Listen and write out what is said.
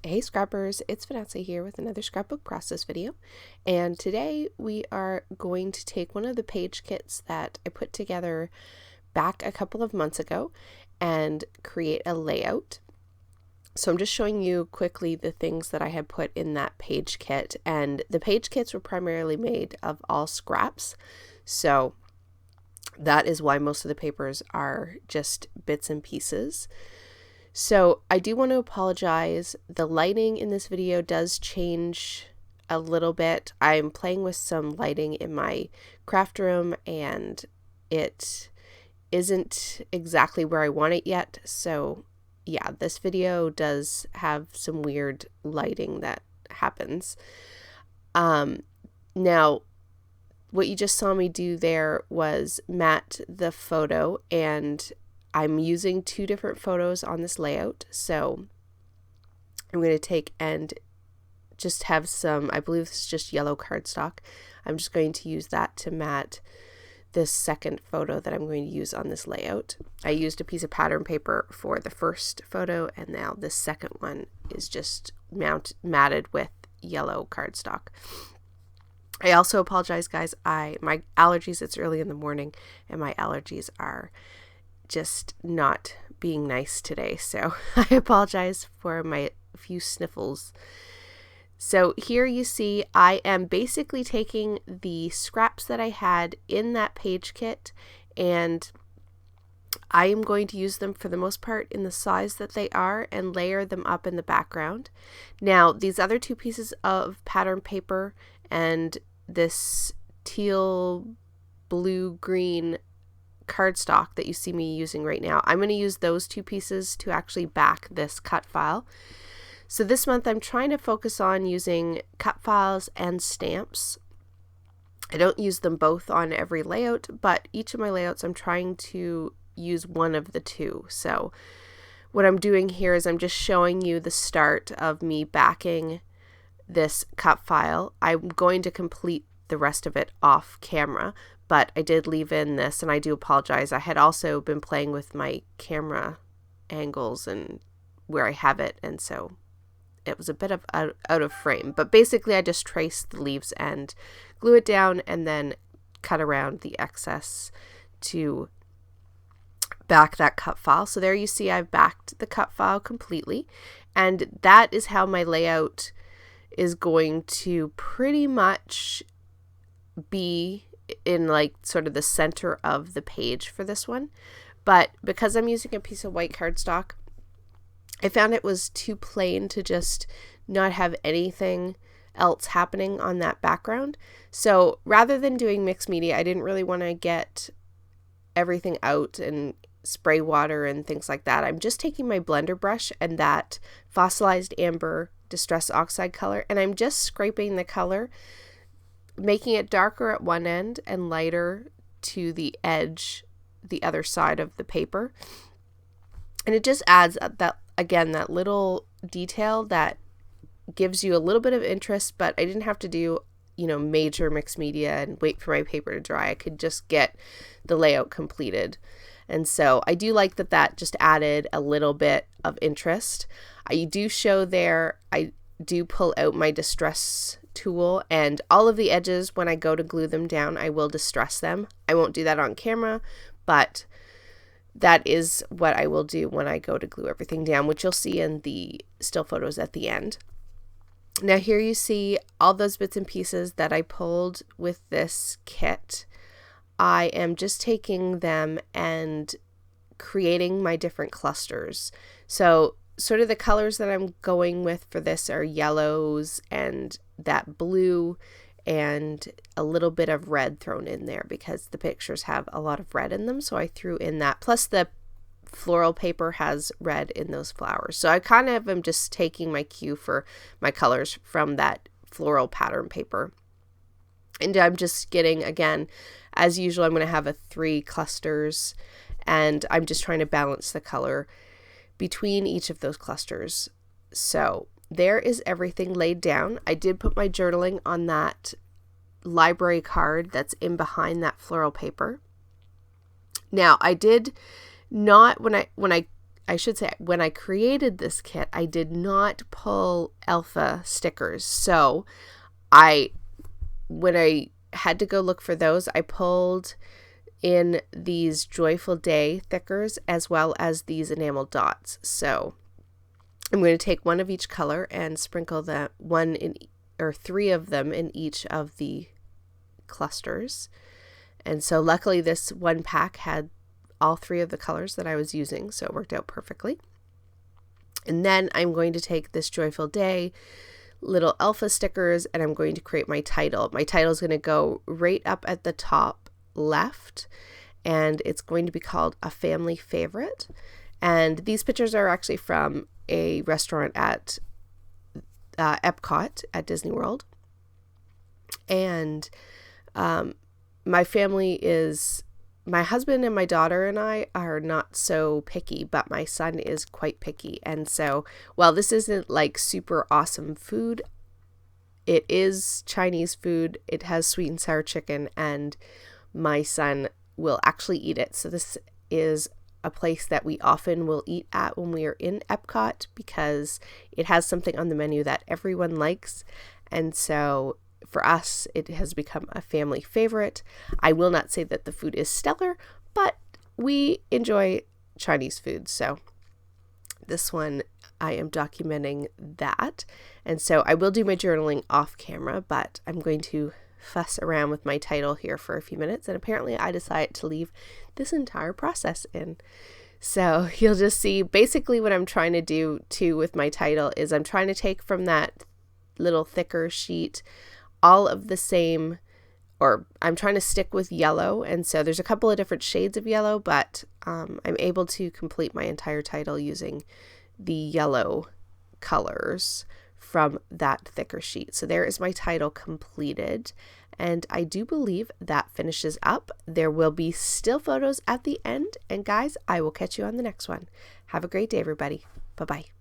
Hey Scrappers, it's Vanessa here with another scrapbook process video, and today we are going to take one of the page kits that I put together back a couple of months ago and create a layout. So I'm just showing you quickly the things that I had put in that page kit, and the page kits were primarily made of all scraps, so that is why most of the papers are just bits and pieces. So I do want to apologize. The lighting in this video does change a little bit. I'm playing with some lighting in my craft room and it isn't exactly where I want it yet. So yeah, this video does have some weird lighting that happens. Now, what you just saw me do there was matte the photo, and I'm using two different photos on this layout. So I'm going to take and just have some, I believe this is just yellow cardstock. I'm just going to use that to matte this second photo that I'm going to use on this layout. I used a piece of pattern paper for the first photo, and now this second one is just matted with yellow cardstock. I also apologize, guys. My allergies, it's early in the morning, and my allergies are just not being nice today, so I apologize for my few sniffles. So here you see I am basically taking the scraps that I had in that page kit, and I am going to use them for the most part in the size that they are and layer them up in the background. Now these other two pieces of pattern paper and this teal blue green cardstock that you see me using right now, I'm going to use those two pieces to actually back this cut file. So this month I'm trying to focus on using cut files and stamps. I don't use them both on every layout, but each of my layouts I'm trying to use one of the two. So what I'm doing here is I'm just showing you the start of me backing this cut file. I'm going to complete the rest of it off camera, but I did leave in this, and I do apologize. I had also been playing with my camera angles and where I have it, and so it was a bit of out of frame. But basically I just traced the leaves and glue it down and then cut around the excess to back that cut file. So there you see I've backed the cut file completely, and that is how my layout is going to pretty much be in like sort of the center of the page for this one. But because I'm using a piece of white cardstock, I found it was too plain to just not have anything else happening on that background. So rather than doing mixed media, I didn't really want to get everything out and spray water and things like that. I'm just taking my blender brush and that fossilized amber distress oxide color, and I'm just scraping the color, making it darker at one end and lighter to the edge, the other side of the paper. And it just adds that, again, that little detail that gives you a little bit of interest, but I didn't have to do, major mixed media and wait for my paper to dry. I could just get the layout completed. And so I do like that just added a little bit of interest. I do show there, I do pull out my distress tool, and all of the edges, when I go to glue them down, I will distress them. I won't do that on camera, but that is what I will do when I go to glue everything down, which you'll see in the still photos at the end. Now here you see all those bits and pieces that I pulled with this kit. I am just taking them and creating my different clusters. So sort of the colors that I'm going with for this are yellows and that blue and a little bit of red thrown in there because the pictures have a lot of red in them. So I threw in that. Plus the floral paper has red in those flowers. So I kind of am just taking my cue for my colors from that floral pattern paper. And I'm just getting, again, as usual, I'm going to have 3 clusters, and I'm just trying to balance the color between each of those clusters. So there is everything laid down. I did put my journaling on that library card that's in behind that floral paper. Now I did not, when I I should say, when I created this kit, I did not pull alpha stickers. So when I had to go look for those, I pulled in these Joyful Day thickers as well as these enamel dots. So I'm going to take one of each color and sprinkle that one in, or 3 of them in each of the clusters. And so luckily this one pack had all 3 of the colors that I was using, so it worked out perfectly. And then I'm going to take this Joyful Day little alpha stickers and I'm going to create my title. My title is going to go right up at the top left, and it's going to be called A Family Favorite. And these pictures are actually from a restaurant at Epcot at Disney World. And my family is, my husband and my daughter and I are not so picky, but my son is quite picky. And so while this isn't like super awesome food, it is Chinese food. It has sweet and sour chicken, and my son will actually eat it. So this is a place that we often will eat at when we are in Epcot because it has something on the menu that everyone likes. And so for us, it has become a family favorite. I will not say that the food is stellar, but we enjoy Chinese food. So this one, I am documenting that. And so I will do my journaling off camera, but I'm going to fuss around with my title here for a few minutes. And apparently I decided to leave this entire process in. So you'll just see basically what I'm trying to do too with my title is I'm trying to take from that little thicker sheet all of the same, or I'm trying to stick with yellow. And so there's a couple of different shades of yellow, but I'm able to complete my entire title using the yellow colors from that thicker sheet. So there is my title completed. And I do believe that finishes up. There will be still photos at the end. And guys, I will catch you on the next one. Have a great day, everybody. Bye-bye.